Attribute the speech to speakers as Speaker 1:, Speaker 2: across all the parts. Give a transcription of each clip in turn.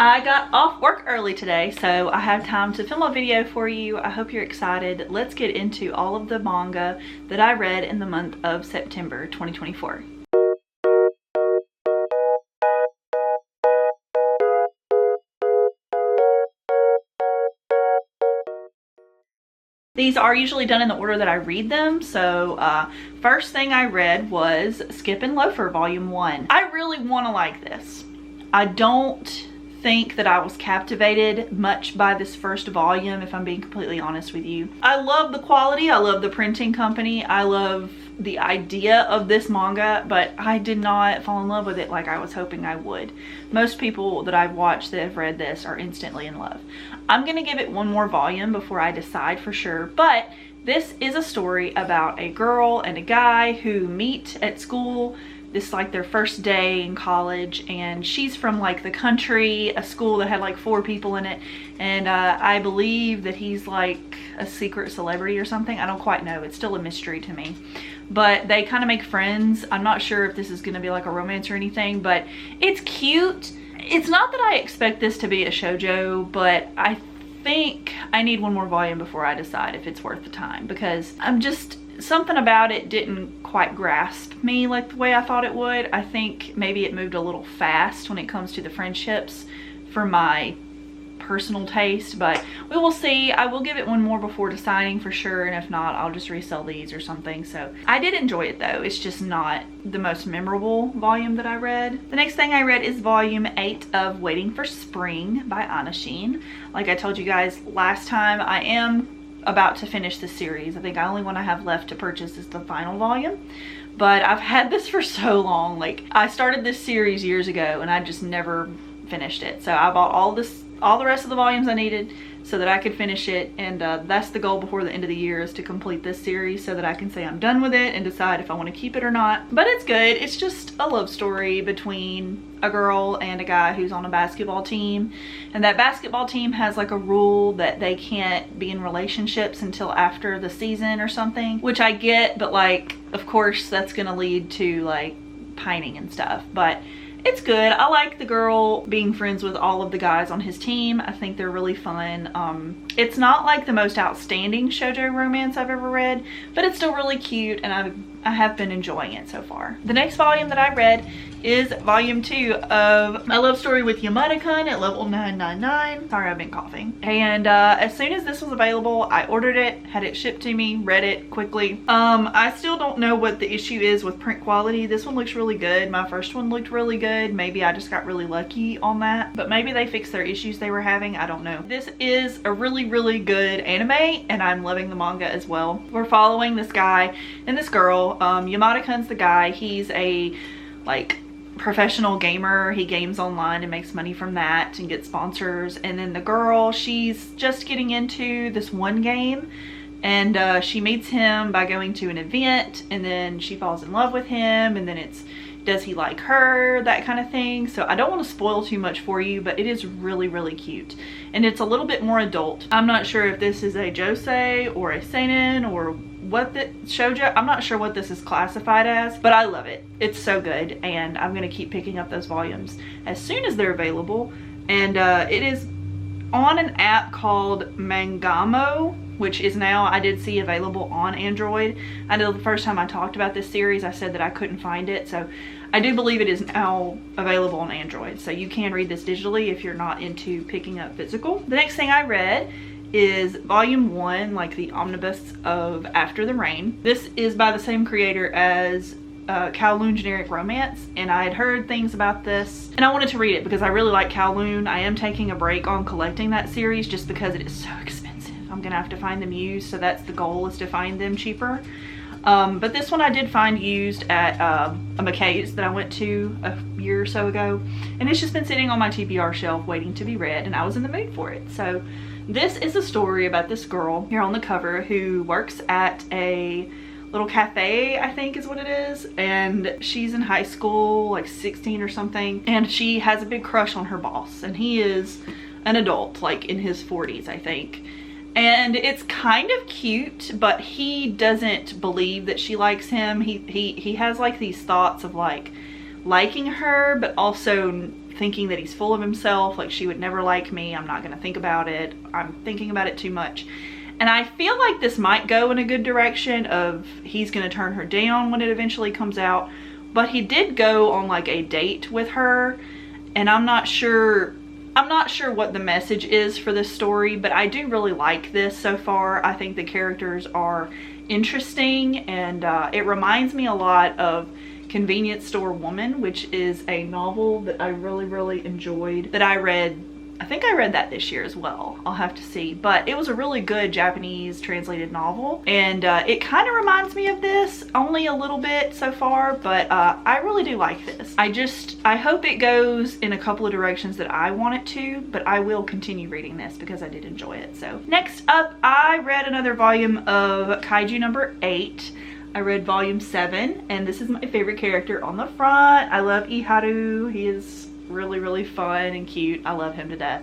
Speaker 1: I got off work early today, so I have time to film a video for you. I hope you're excited. Let's get into all of the manga that I read in the month of September 2024. These are usually done in the order that I read them. So first thing I read was Skip and Loafer Volume 1. I really want to like this. I don't think that I was captivated much by this first volume, if I'm being completely honest with you. I love the quality, I love the printing company, I love the idea of this manga, but I did not fall in love with it like I was hoping I would. Most people that I've watched that have read this are instantly in love. I'm gonna give it one more volume before I decide for sure, but this is a story about a girl and a guy who meet at school. This is like their first day in college, and she's from like the country, a school that had like 4 people in it, and I believe that he's like a secret celebrity or something. I don't quite know, it's still a mystery to me, but they kind of make friends. I'm not sure if this is going to be like a romance or anything, but it's cute. It's not that I expect this to be a shoujo, but I think I need one more volume before I decide if it's worth the time, because something about it didn't quite grasp me like the way I thought it would. I think maybe it moved a little fast when it comes to the friendships for my personal taste, but we will see. I will give it one more before deciding for sure, and if not, I'll just resell these or something. So I did enjoy it though. It's just not the most memorable volume that I read. The next thing I read is volume 8 of Waiting for Spring by Anashin. Like I told you guys last time, I am about to finish this series. I think the only one I have left to purchase is the final volume, but I've had this for so long. Like, I started this series years ago and I just never finished it, so I bought all the rest of the volumes I needed so that I could finish it, and that's the goal before the end of the year, is to complete this series so that I can say I'm done with it and decide if I want to keep it or not. But it's good. It's just a love story between a girl and a guy who's on a basketball team, and that basketball team has like a rule that they can't be in relationships until after the season or something, which I get, but like, of course that's gonna lead to like pining and stuff, but it's good. I like the girl being friends with all of the guys on his team. I think they're really fun. It's not like the most outstanding shoujo romance I've ever read, but it's still really cute, and I have been enjoying it so far. The next volume that I read is volume 2 of My Love Story with Yamada-kun at level 999. Sorry, I've been coughing. And as soon as this was available, I ordered it, had it shipped to me, read it quickly. I still don't know what the issue is with print quality. This one looks really good. My first one looked really good. Maybe I just got really lucky on that, but maybe they fixed their issues they were having. I don't know. This is a really good anime, and I'm loving the manga as well. We're following this guy and this girl. Yamada-kun's the guy. He's a like professional gamer. He games online and makes money from that and gets sponsors. And then the girl, she's just getting into this one game, and she meets him by going to an event, and then she falls in love with him, and then it's, does he like her, that kind of thing. So I don't want to spoil too much for you, but it is really cute, and it's a little bit more adult. I'm not sure if this is a josei or a seinen or what the shoujo, I'm not sure what this is classified as, but I love it. It's so good, and I'm gonna keep picking up those volumes as soon as they're available. And it is on an app called Mangamo, which is now, I did see, available on Android. I know the first time I talked about this series, I said that I couldn't find it, so I do believe it is now available on Android, so you can read this digitally if you're not into picking up physical. The next thing I read is volume 1, like the omnibus of After the Rain. This is by the same creator as Kowloon Generic Romance, and I had heard things about this and I wanted to read it because I really like Kowloon. I am taking a break on collecting that series just because it is so expensive. I'm gonna have to find them used, so that's the goal, is to find them cheaper. But this one I did find used at a McKay's that I went to a year or so ago, and it's just been sitting on my TBR shelf waiting to be read, and I was in the mood for it. So this is a story about this girl here on the cover who works at a little cafe, I think is what it is, and she's in high school, like 16 or something, and she has a big crush on her boss, and he is an adult, like in his 40s, I think. And it's kind of cute, but he doesn't believe that she likes him. He has like these thoughts of like liking her, but also thinking that he's full of himself, like she would never like me, I'm not gonna think about it, I'm thinking about it too much. And I feel like this might go in a good direction of he's gonna turn her down when it eventually comes out. But he did go on like a date with her, and I'm not sure what the message is for this story, but I do really like this so far. I think the characters are interesting, and it reminds me a lot of Convenience Store Woman, which is a novel that I really enjoyed, that I read. I think I read that this year as well. I'll have to see. But it was a really good Japanese translated novel. And it kind of reminds me of this, only a little bit so far. But I really do like this. I hope it goes in a couple of directions that I want it to. But I will continue reading this because I did enjoy it. So next up, I read another volume of Kaiju number 8. I read volume 7. And this is my favorite character on the front. I love Iharu. He is really fun and cute. I love him to death.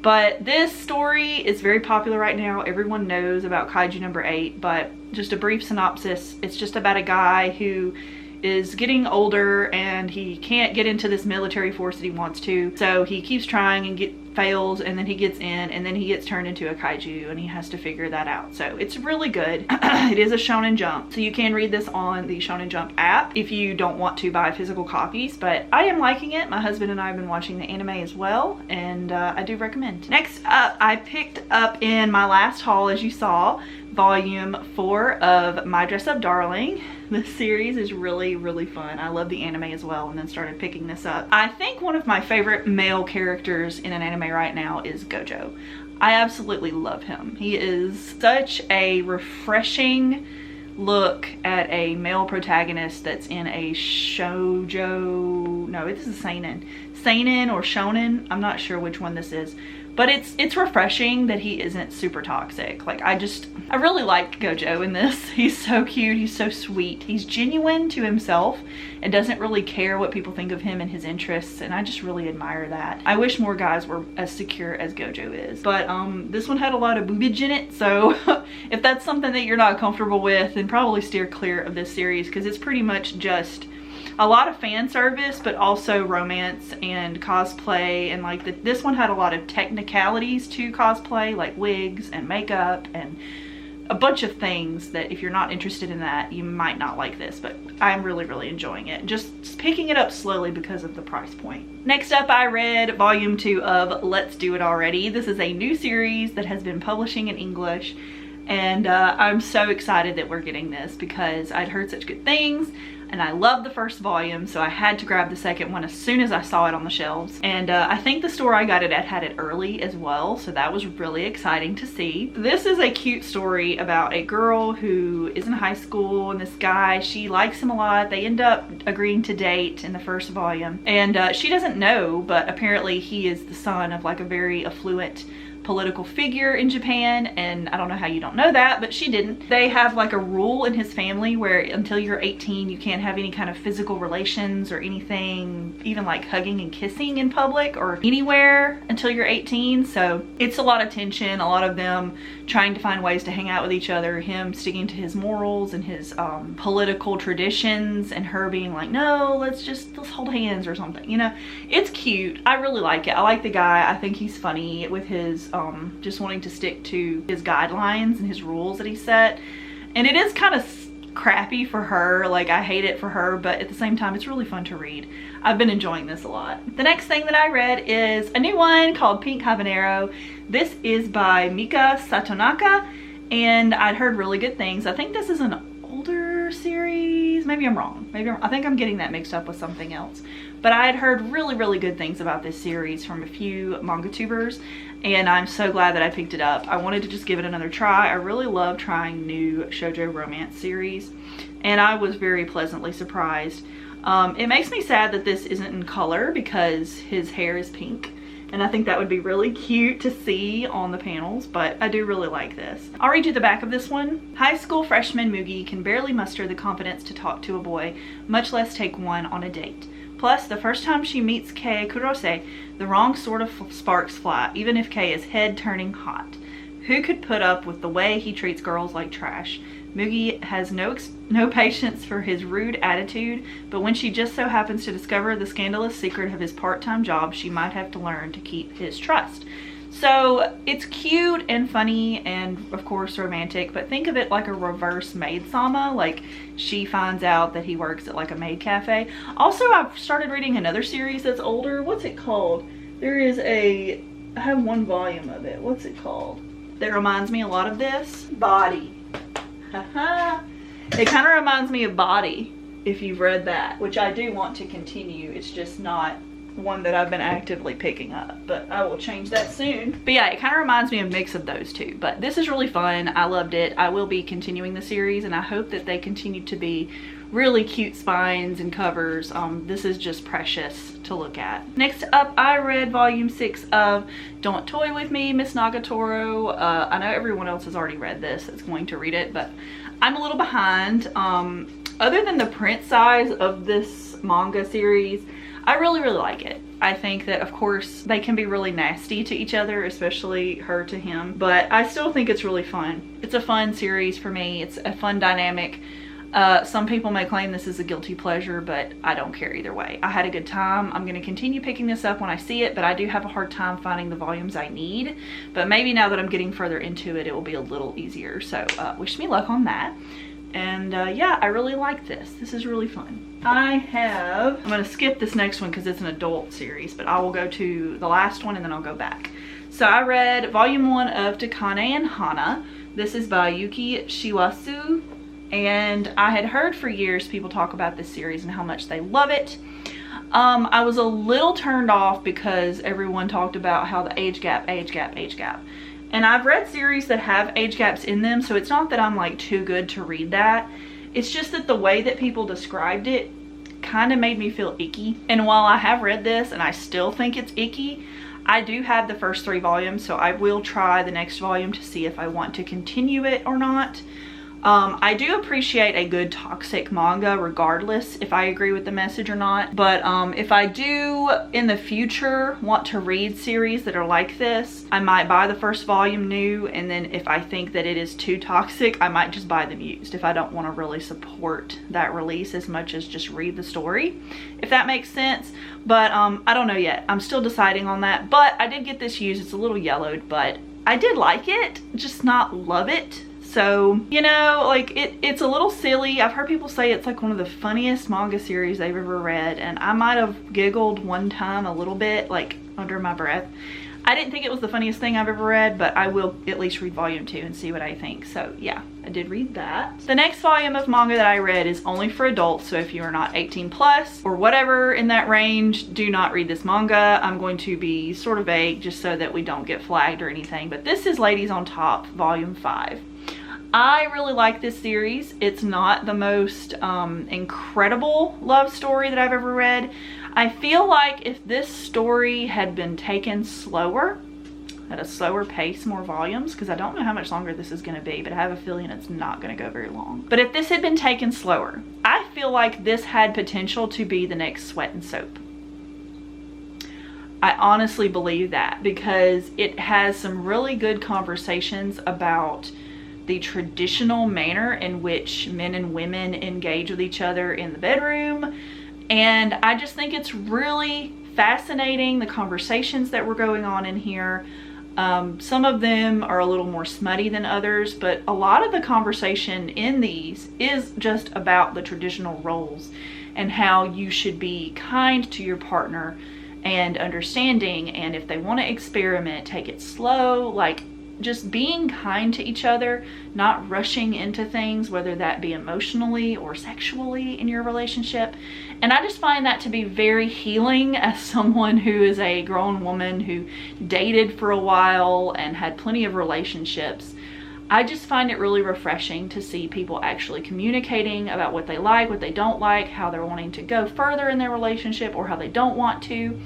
Speaker 1: But this story is very popular right now. Everyone knows about Kaiju number 8, but just a brief synopsis. It's just about a guy who is getting older and he can't get into this military force that he wants to. So he keeps trying and fails, and then he gets in, and then he gets turned into a kaiju, and he has to figure that out. So it's really good. It is a Shonen Jump, so you can read this on the Shonen Jump app if you don't want to buy physical copies, but I am liking it. My husband and I have been watching the anime as well, and I do recommend. Next up, I picked up in my last haul, as you saw, volume 4 of My Dress Up Darling. This series is really fun. I love the anime as well, and then started picking this up. I think one of my favorite male characters in an anime right now is Gojo. I absolutely love him. He is such a refreshing look at a male protagonist that's in a shoujo, no, this is seinen or shonen, I'm not sure which one this is, but it's refreshing that he isn't super toxic. Like, I really like Gojo in this. He's so cute, he's so sweet, he's genuine to himself and doesn't really care what people think of him and his interests, and I just really admire that. I wish more guys were as secure as Gojo is. But this one had a lot of boobage in it, so if that's something that you're not comfortable with, then probably steer clear of this series, because it's pretty much just a lot of fan service, but also romance and cosplay. And like this one had a lot of technicalities to cosplay, like wigs and makeup and a bunch of things that if you're not interested in that, you might not like this. But I'm really enjoying it. Just picking it up slowly because of the price point. Next up, I read volume 2 of Let's Do It Already. This is a new series that has been publishing in English, and I'm so excited that we're getting this because I'd heard such good things. And I love the first volume, so I had to grab the second one as soon as I saw it on the shelves. And I think the store I got it at had it early as well, so that was really exciting to see. This is a cute story about a girl who is in high school, and this guy, she likes him a lot. They end up agreeing to date in the first volume. And she doesn't know, but apparently he is the son of like a very affluent political figure in Japan, and I don't know how you don't know that, but she didn't. They have like a rule in his family where until you're 18 you can't have any kind of physical relations or anything, even like hugging and kissing in public or anywhere until you're 18. So it's a lot of tension, a lot of them trying to find ways to hang out with each other, him sticking to his morals and his political traditions, and her being like, no, let's hold hands or something, you know. It's cute. I really like it. I like the guy. I think he's funny with his just wanting to stick to his guidelines and his rules that he set. And it is kind of crappy for her, like I hate it for her, but at the same time it's really fun to read. I've been enjoying this a lot. The next thing that I read is a new one called Pink Habanero. This is by Mika Satonaka, and I'd heard really good things. I think this is an older series. Maybe I'm wrong. I think I'm getting that mixed up with something else. But I had heard really good things about this series from a few manga tubers, and I'm so glad that I picked it up. I wanted to just give it another try. I really love trying new shoujo romance series, and I was very pleasantly surprised. It makes me sad that this isn't in color because his hair is pink, and I think that would be really cute to see on the panels, but I do really like this. I'll read you the back of this one. High school freshman Mugi can barely muster the confidence to talk to a boy, much less take one on a date. Plus, the first time she meets Kei Kurose, the wrong sort of sparks fly, even if Kei is head-turning hot. Who could put up with the way he treats girls like trash? Moogie has no patience for his rude attitude, but when she just so happens to discover the scandalous secret of his part-time job, she might have to learn to keep his trust. So it's cute and funny and of course romantic, but think of it like a reverse maid sama. Like she finds out that he works at like a maid cafe. Also, I've started reading another series that's older. What's it called? I have one volume of it. What's it called? That reminds me a lot of this. Body. Haha. It kind of reminds me of Body, if you've read that, which I do want to continue. It's just not one that I've been actively picking up, but I will change that soon. But yeah, it kind of reminds me of a mix of those two, but this is really fun. I loved it. I will be continuing the series, and I hope that they continue to be really cute spines and covers. This is just precious to look at. Next up, I read volume 6 of Don't Toy With Me, Miss Nagatoro. I know everyone else has already read this that's going to read it, but I'm a little behind. Other than the print size of this manga series, I really like it. I think that of course they can be really nasty to each other, especially her to him, but I still think it's really fun. It's a fun series for me. It's a fun dynamic. Some people may claim this is a guilty pleasure, but I don't care either way. I had a good time. I'm going to continue picking this up when I see it, but I do have a hard time finding the volumes I need. But maybe now that I'm getting further into it, it will be a little easier. So wish me luck on that. And yeah, I really like this. This is really fun. I'm going to skip this next one because it's an adult series, but I will go to the last one and then I'll go back. So I read volume 1 of Takane and Hana. This is by Yuki Shiwasu. And I had heard for years people talk about this series and how much they love it. I was a little turned off because everyone talked about how the age gap. And I've read series that have age gaps in them, so it's not that I'm like too good to read that. It's just that the way that people described it kind of made me feel icky. And while I have read this and I still think it's icky, I do have the first 3 volumes, so I will try the next volume to see if I want to continue it or not. I do appreciate a good toxic manga regardless if I agree with the message or not. But if I do in the future want to read series that are like this, I might buy the first volume new, and then if I think that it is too toxic, I might just buy them used if I don't want to really support that release as much as just read the story, if that makes sense. But I don't know yet. I'm still deciding on that. But I did get this used. It's a little yellowed, but I did like it, just not love it. So, you know, like it's a little silly. I've heard people say it's like one of the funniest manga series they've ever read, and I might have giggled one time a little bit, like under my breath. I didn't think it was the funniest thing I've ever read, but I will at least read volume 2 and see what I think. So yeah, I did read that. The next volume of manga that I read is only for adults, so if you are not 18 plus or whatever in that range, do not read this manga. I'm going to be sort of vague just so that we don't get flagged or anything, but this is Ladies on Top volume 5. I really like this series. It's not the most incredible love story that I've ever read. I feel like if this story had been taken slower, at a slower pace, more volumes, because I don't know how much longer this is going to be, but I have a feeling it's not going to go very long. But if this had been taken slower, I feel like this had potential to be the next Sweat and Soap. I honestly believe that because it has some really good conversations about the traditional manner in which men and women engage with each other in the bedroom. And I just think it's really fascinating, the conversations that were going on in here. Some of them are a little more smutty than others, but a lot of the conversation in these is just about the traditional roles and how you should be kind to your partner and understanding, and if they want to experiment, take it slow, like just being kind to each other, not rushing into things, whether that be emotionally or sexually in your relationship. And I just find that to be very healing as someone who is a grown woman who dated for a while and had plenty of relationships. I just find it really refreshing to see people actually communicating about what they like, what they don't like, how they're wanting to go further in their relationship or how they don't want to.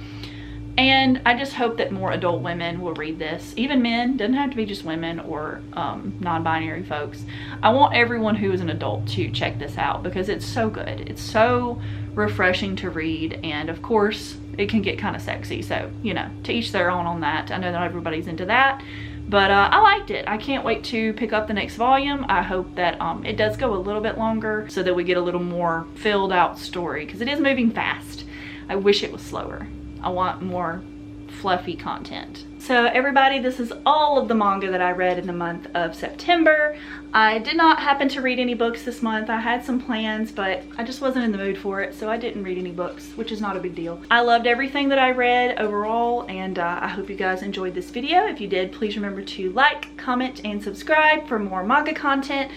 Speaker 1: And I just hope that more adult women will read this. Even men, doesn't have to be just women or non-binary folks. I want everyone who is an adult to check this out because it's so good. It's so refreshing to read, and of course it can get kind of sexy, so you know, to each their own on that. I know not everybody's into that, But I liked it. I can't wait to pick up the next volume. I hope that it does go a little bit longer so that we get a little more filled out story, because it is moving fast. I wish it was slower. I want more fluffy content. So everybody, this is all of the manga that I read in the month of September. I did not happen to read any books this month. I had some plans, but I just wasn't in the mood for it, so I didn't read any books, which is not a big deal. I loved everything that I read overall, and I hope you guys enjoyed this video. If you did, please remember to like, comment, and subscribe for more manga content.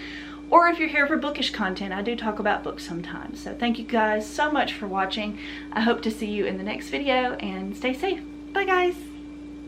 Speaker 1: Or if you're here for bookish content, I do talk about books sometimes. So thank you guys so much for watching. I hope to see you in the next video, and stay safe. Bye guys.